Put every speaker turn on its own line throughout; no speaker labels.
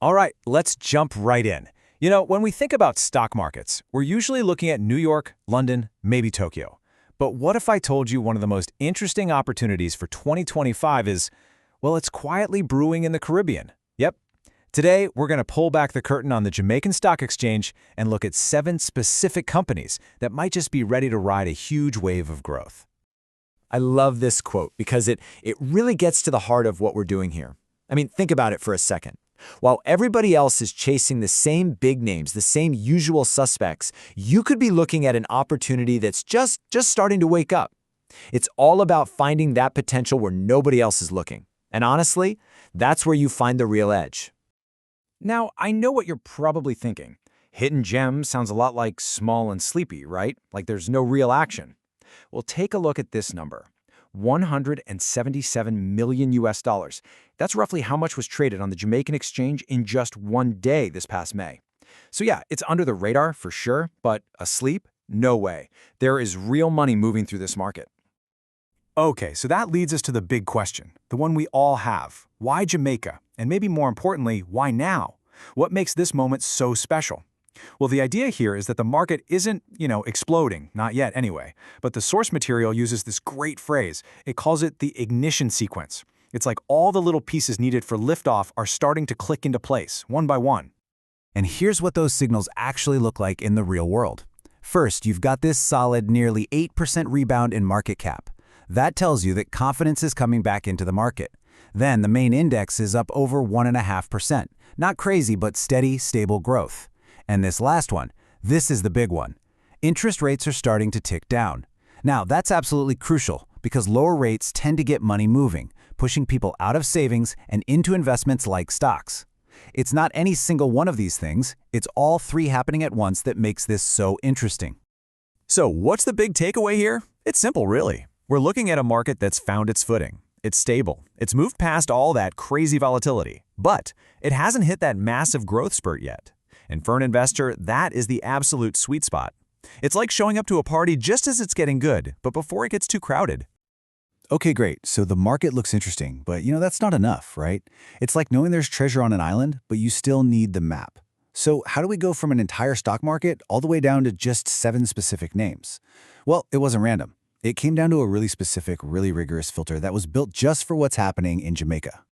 All right, let's jump right in. When we think about stock markets, we're usually looking at New York, London, maybe Tokyo. But what if I told you one of the most interesting opportunities for 2025 is, well, it's quietly brewing in the Caribbean? Yep. Today, we're going to pull back the curtain on the Jamaican Stock Exchange and look at 7 specific companies that might just be ready to ride a huge wave of growth.
I love this quote because it really gets to the heart of what we're doing here. I mean, think about it for a second. While everybody else is chasing the same big names, the same usual suspects, you could be looking at an opportunity that's just starting to wake up. It's all about finding that potential where nobody else is looking. And honestly, that's where you find the real edge.
Now, I know what you're probably thinking. Hidden gem sounds a lot like small and sleepy, right? Like there's no real action. Well, take a look at this number. $177 million US. That's roughly how much was traded on the Jamaican exchange in just one day this past May. So yeah, it's under the radar for sure, but asleep? No way. There is real money moving through this market. Okay, so that leads us to the big question, the one we all have. Why Jamaica? And maybe more importantly, why now? What makes this moment so special? Well, the idea here is that the market isn't, exploding, not yet anyway, but the source material uses this great phrase. It calls it the ignition sequence. It's like all the little pieces needed for liftoff are starting to click into place, one by one.
And here's what those signals actually look like in the real world. First, you've got this solid nearly 8% rebound in market cap. That tells you that confidence is coming back into the market. Then the main index is up over 1.5%. Not crazy, but steady, stable growth. And this last one, this is the big one. Interest rates are starting to tick down. Now, that's absolutely crucial because lower rates tend to get money moving, pushing people out of savings and into investments like stocks. It's not any single one of these things, it's all 3 happening at once that makes this so interesting.
So what's the big takeaway here? It's simple, really. We're looking at a market that's found its footing. It's stable. It's moved past all that crazy volatility, but it hasn't hit that massive growth spurt yet. And for an investor, that is the absolute sweet spot. It's like showing up to a party just as it's getting good, but before it gets too crowded.
Okay, great. So the market looks interesting, but that's not enough, right? It's like knowing there's treasure on an island, but you still need the map. So how do we go from an entire stock market all the way down to just 7 specific names? Well, it wasn't random. It came down to a really specific, really rigorous filter that was built just for what's happening in Jamaica.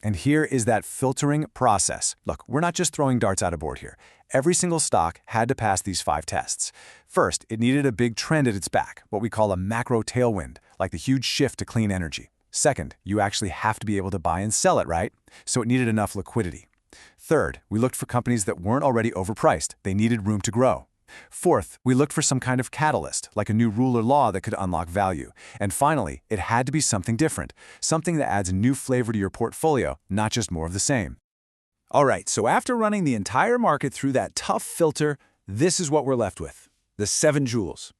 And here is that filtering process. Look, we're not just throwing darts out of board here. Every single stock had to pass these 5 tests. First, it needed a big trend at its back, what we call a macro tailwind, like the huge shift to clean energy. Second, you actually have to be able to buy and sell it, right? So it needed enough liquidity. Third, we looked for companies that weren't already overpriced. They needed room to grow. Fourth, we looked for some kind of catalyst, like a new rule or law that could unlock value. And finally, it had to be something different, something that adds a new flavor to your portfolio, not just more of the same. All right, so after running the entire market through that tough filter, this is what we're left with, the 7 jewels.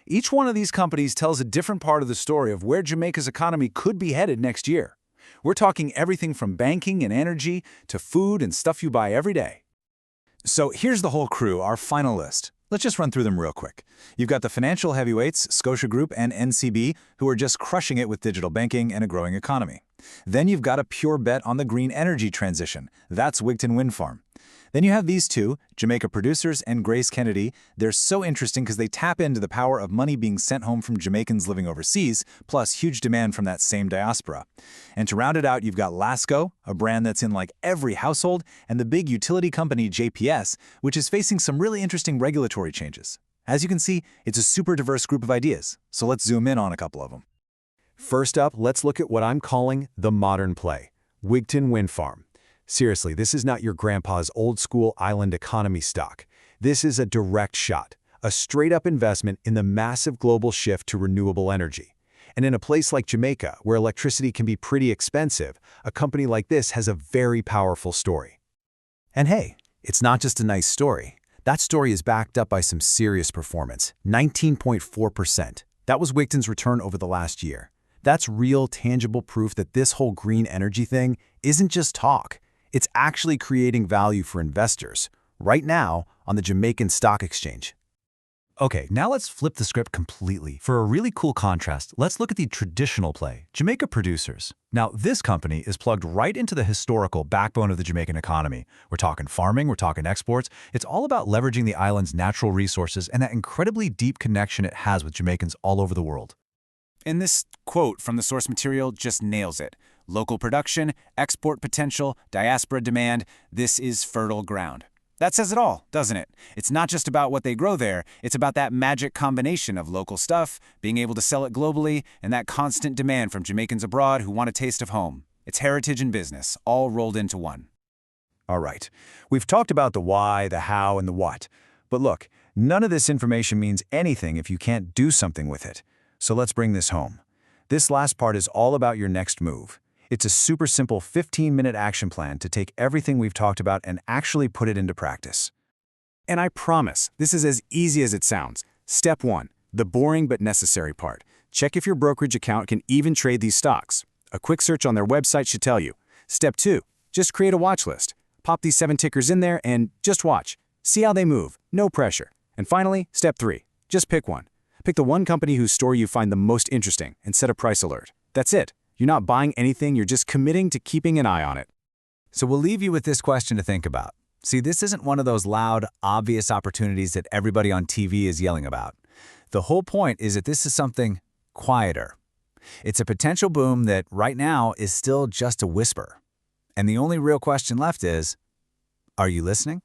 Each one of these companies tells a different part of the story of where Jamaica's economy could be headed next year. We're talking everything from banking and energy to food and stuff you buy every day. So here's the whole crew, our final list. Let's just run through them real quick. You've got the financial heavyweights, Scotia Group and NCB, who are just crushing it with digital banking and a growing economy. Then you've got a pure bet on the green energy transition. That's Wigton Wind Farm. Then you have these two, Jamaica Producers and Grace Kennedy. They're so interesting because they tap into the power of money being sent home from Jamaicans living overseas, plus huge demand from that same diaspora. And to round it out, you've got Lasco, a brand that's in like every household, and the big utility company JPS, which is facing some really interesting regulatory changes. As you can see, it's a super diverse group of ideas, so let's zoom in on a couple of them. First up, let's look at what I'm calling the modern play, Wigton Wind Farm. Seriously, this is not your grandpa's old-school island economy stock. This is a direct shot, a straight-up investment in the massive global shift to renewable energy. And in a place like Jamaica, where electricity can be pretty expensive, a company like this has a very powerful story. And hey, it's not just a nice story. That story is backed up by some serious performance, 19.4%. That was Wigton's return over the last year. That's real, tangible proof that this whole green energy thing isn't just talk. It's actually creating value for investors, right now on the Jamaican Stock Exchange.
Okay, now let's flip the script completely. For a really cool contrast, let's look at the traditional play, Jamaica Producers. Now, this company is plugged right into the historical backbone of the Jamaican economy. We're talking farming, we're talking exports. It's all about leveraging the island's natural resources and that incredibly deep connection it has with Jamaicans all over the world.
And this quote from the source material just nails it. Local production, export potential, diaspora demand, this is fertile ground. That says it all, doesn't it? It's not just about what they grow there, it's about that magic combination of local stuff, being able to sell it globally, and that constant demand from Jamaicans abroad who want a taste of home. It's heritage and business, all rolled into one.
All right, we've talked about the why, the how, and the what. But look, none of this information means anything if you can't do something with it. So let's bring this home. This last part is all about your next move. It's a super simple 15-minute action plan to take everything we've talked about and actually put it into practice.
And I promise, this is as easy as it sounds. Step 1, the boring but necessary part. Check if your brokerage account can even trade these stocks. A quick search on their website should tell you. Step 2, just create a watch list. Pop these 7 tickers in there and just watch. See how they move, no pressure. And finally, step 3, just pick one. Pick the one company whose story you find the most interesting and set a price alert. That's it. You're not buying anything, you're just committing to keeping an eye on it.
So we'll leave you with this question to think about. See, this isn't one of those loud, obvious opportunities that everybody on TV is yelling about. The whole point is that this is something quieter. It's a potential boom that right now is still just a whisper. And the only real question left is, are you listening?